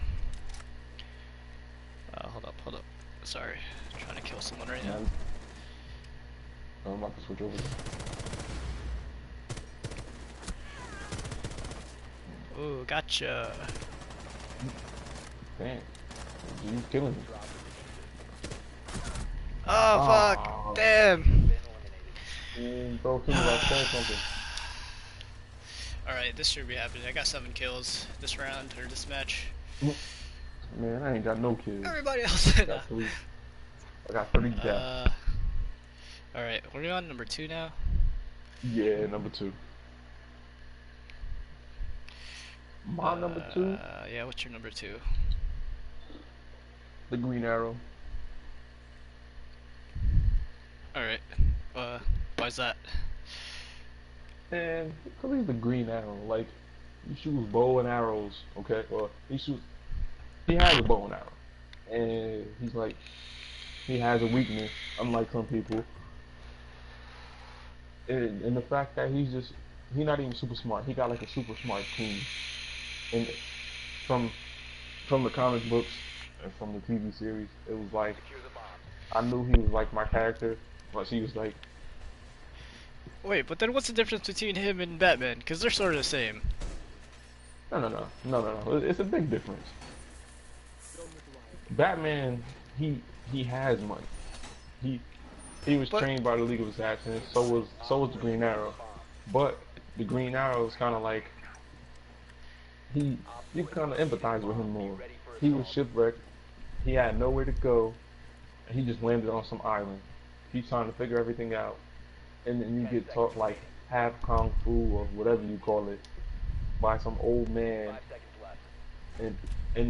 Hold up. Sorry. I'm trying to kill someone right now. I'm about to switch over. Ooh, gotcha. Damn, you killing me. Oh, fuck. Damn. Bro, kill me by saying something. Alright, this should be happening. I got 7 kills this round, or this match. Man, I ain't got no kills. Everybody else. I got 3. I got 30 deaths. Alright, we're on number 2 now. Yeah, number 2. My number 2? Yeah, what's your number 2? The Green Arrow. Alright, why's that? And because he's the Green Arrow, like, he shoots bow and arrows, okay? Or he has a bow and arrow. And he's like, he has a weakness, unlike some people. And the fact that he's not even super smart. He got like a super smart team. And from the comic books and from the TV series, it was like, I knew he was like my character, but he was like... Wait, but then what's the difference between him and Batman? Because they're sort of the same. No. It's a big difference. Batman, he has money. He was trained by the League of Assassins. So was the Green Arrow. But the Green Arrow is kind of like you kind of empathize with him more. He was shipwrecked. He had nowhere to go, and he just landed on some island. He's trying to figure everything out, and then you get taught like half kung fu or whatever you call it by some old man and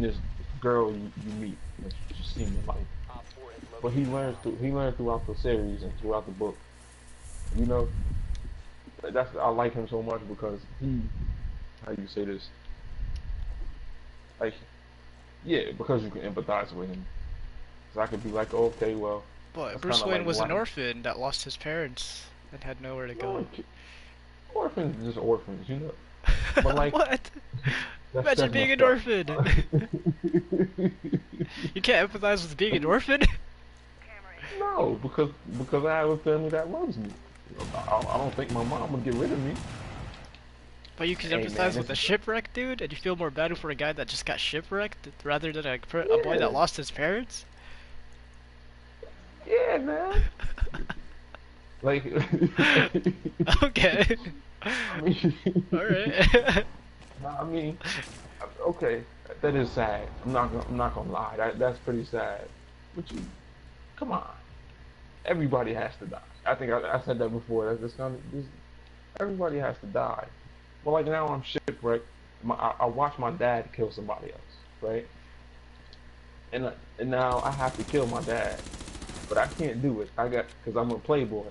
this girl you meet that you just see in your life. But he learned throughout the series and throughout the book. You know, I like him so much because how do you say this? Like, yeah, because you can empathize with him. So I could be like, oh, okay, well. But Bruce Wayne was an orphan that lost his parents and had nowhere to go. Orphans are just orphans, you know. But like, what? Imagine being an orphan. You can't empathize with being an orphan? No, because I have a family that loves me. I don't think my mom would get rid of me. But you can empathize with a shipwreck dude, and you feel more bad for a guy that just got shipwrecked rather than a boy that lost his parents? Yeah, man. Like, okay. I mean, alright. I mean, okay, that is sad. I'm not gonna lie. That's pretty sad. But come on. Everybody has to die. I think I said that before. Everybody has to die. Well, like now I'm shipwrecked. I watched my dad kill somebody else, right? And now I have to kill my dad, but I can't do it. Because I'm a playboy.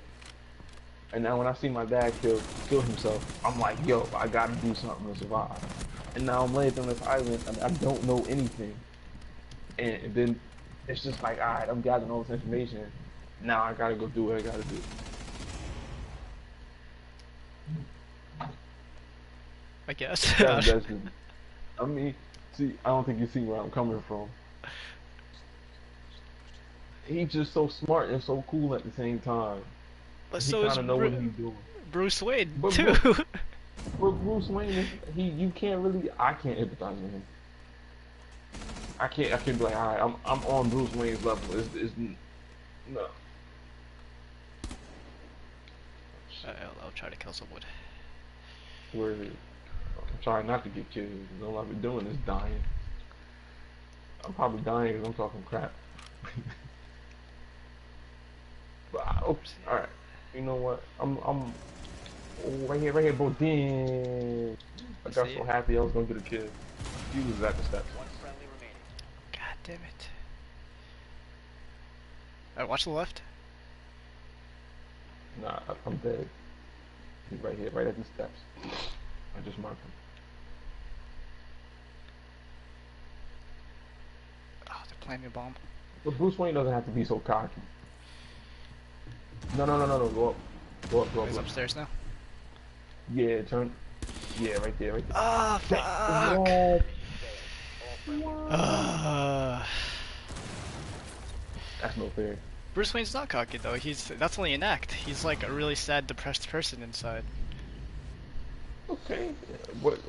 And now when I see my dad kill himself, I'm like, yo, I gotta do something to survive. And now I'm laying on this island and I don't know anything. And then it's just like, alright, I'm gathering all this information. Now I gotta go do what I gotta do. I guess. I mean, see, I don't think you see where I'm coming from. He's just so smart and so cool at the same time. But he so is kind of know what he's doing. Bruce Wayne But too. Bruce Wayne, I can't empathize with him. I can't be like, all right, I'm on Bruce Wayne's level. No. I'll try to kill someone. Where I'm trying not to get killed. All I've been doing is dying. I'm probably dying because I'm talking crap. But oops. All right. You know what? I'm right here, bro. Damn. I got so happy I was gonna get a kill. He was at the steps. One friendly remaining. God damn it. Alright, watch the left. Nah, I'm dead. He's right here, right at the steps. I just marked him. Oh, they're planting a bomb. But Bruce Wayne doesn't have to be so cocky. No. Go up. Go up. He's upstairs now. Yeah, turn. Yeah, right there. Ah, fuck! That's no fair. Bruce Wayne's not cocky though. That's only an act. He's like a really sad, depressed person inside. Okay.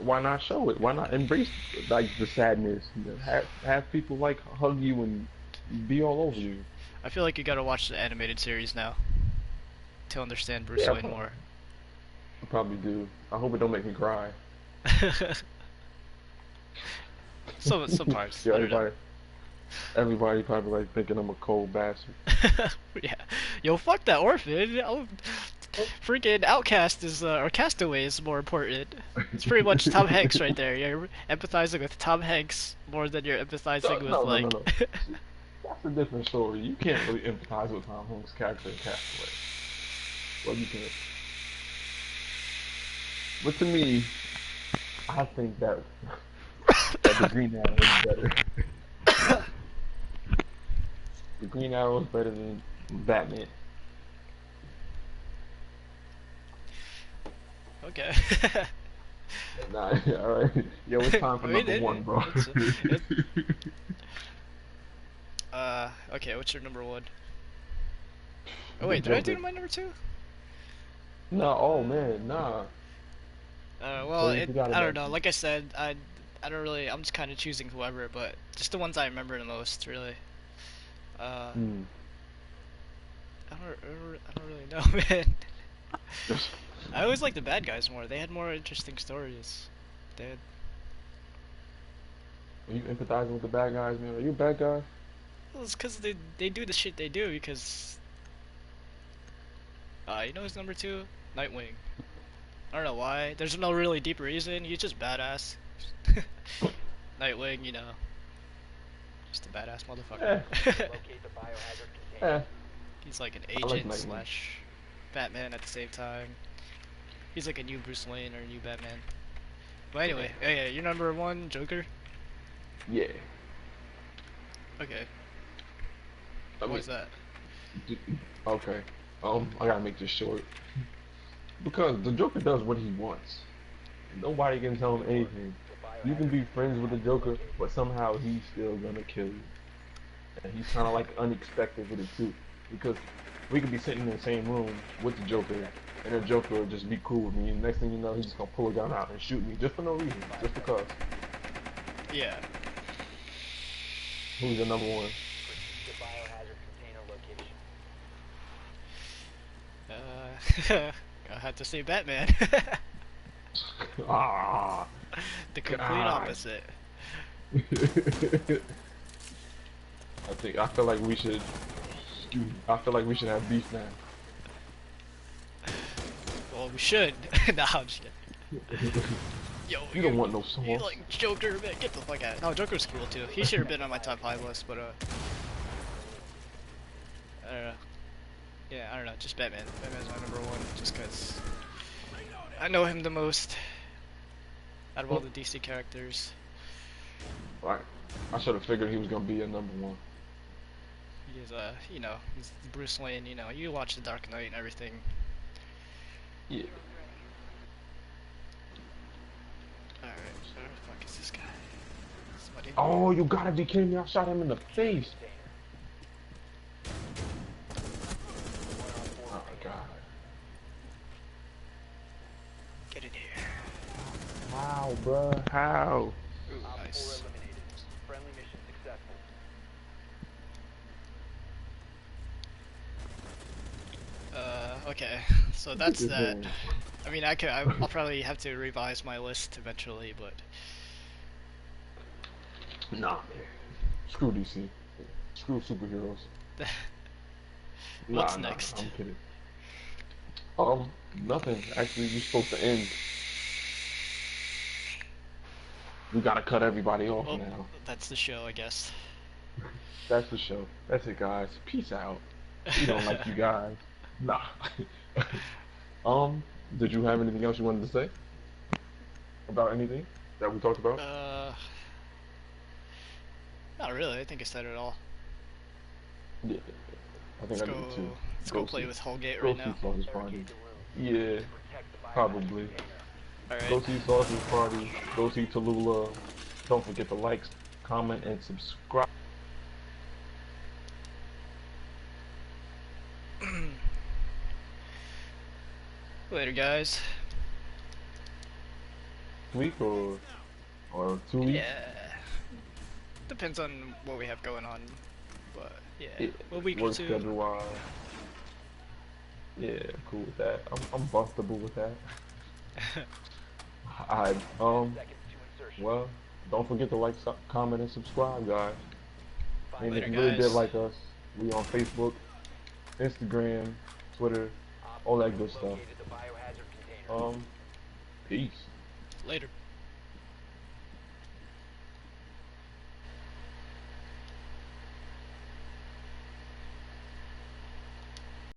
Why not show it? Why not embrace like the sadness? You know, have people like hug you and be all over you. I feel like you gotta watch the animated series now to understand Bruce Wayne more. I probably do. I hope it don't make me cry. Sometimes. Yeah, everybody probably like thinking I'm a cold bastard. Yeah. Yo, fuck that orphan. Freaking Outcast is, or Castaway is more important. It's pretty much Tom Hanks right there. You're empathizing with Tom Hanks more than you're empathizing with, like... No. That's a different story. You can't really empathize with Tom Hanks' character in Castaway. Well, you can't. But to me, I think that the Green Arrow is better. The Green Arrow is better than Batman. Okay. Nah, alright. Yo, it's time for number one, bro. Okay, what's your number one? Oh wait, did I do my number two? No, oh man, nah. Well, I don't know. Like I said, I don't really. I'm just kind of choosing whoever, but just the ones I remember the most, really. I don't really know, man. I always liked the bad guys more. They had more interesting stories. They had... Are you empathizing with the bad guys, man? Are you a bad guy? Well, it's because they do the shit they do because... you know who's number two? Nightwing. I don't know why. There's no really deep reason. He's just badass. Nightwing, you know. Just a badass motherfucker. Locate the biohazard container. He's like an like agent Nightwing. slash Batman at the same time. He's like a new Bruce Wayne or a new Batman. But anyway, yeah, you're number one, Joker? Yeah. Okay. I mean, What is that? Okay. I gotta make this short. Because the Joker does what he wants. Nobody can tell him anything. You can be friends with the Joker, but somehow he's still gonna kill you. And he's kind of like unexpected with it too. Because we could be sitting in the same room with the Joker, and the Joker will just be cool with me, and next thing you know, he's just gonna pull a gun out and shoot me, just for no reason, just because. Yeah. Who's the number one? The biohazard container location. I had to say Batman. Ah. The complete God. opposite. I feel like we should. I feel like we should have beef now. Well, we should. Nah, I'm just kidding. Yo, You don't want no sauce. you like Joker, man? Get the fuck out. No, Joker's cool too. He should have been on my top 5 list, but I don't know. Yeah, I don't know. Just Batman. Batman's my number one, just cause I know him the most out of all the DC characters. Right. I should have figured he was gonna be a number one. He's you know, he's Bruce Wayne. You know, you watch The Dark Knight and everything. Yeah. All right, where the fuck is this guy? Somebody. Oh, you gotta be kidding me! I shot him in the face. Oh my god. Get in here. How, bruh? How? Ooh, Op 4 nice. eliminated. Friendly mission Okay. So that's This that. man. I mean, I'll probably have to revise my list eventually, but Nah, man. Screw DC. Screw superheroes. what's Nah, next? I'm kidding. Nothing. Actually, you're supposed to end. We gotta cut everybody off Well, now. that's the show, I guess. That's the show. That's it, guys. Peace out. We don't like you guys. Nah. Um, did you have anything else you wanted to say about anything that we talked about? Not really. I think I said it all. Yeah, I think Let's I go. did too. Let's go play with Holgate Go right see now. Sauce's party. Barricade the room. Yeah, Protect the biohazard probably. container. All right. Go see Sauce's party. Go see Tallulah. Don't forget to like, comment, and subscribe. Later, guys. Week or 2 weeks. Yeah. Depends on what we have going on, but yeah, Yeah, a week or work two. schedule wise. Yeah, cool with that. I'm bustable with that. I Seconds to insertion. well, don't forget to like, comment, and subscribe, guys. And Later, if you really did guys. like us, we on Facebook, Instagram, Twitter, all that good stuff. Located the biohazard container. Peace. Later.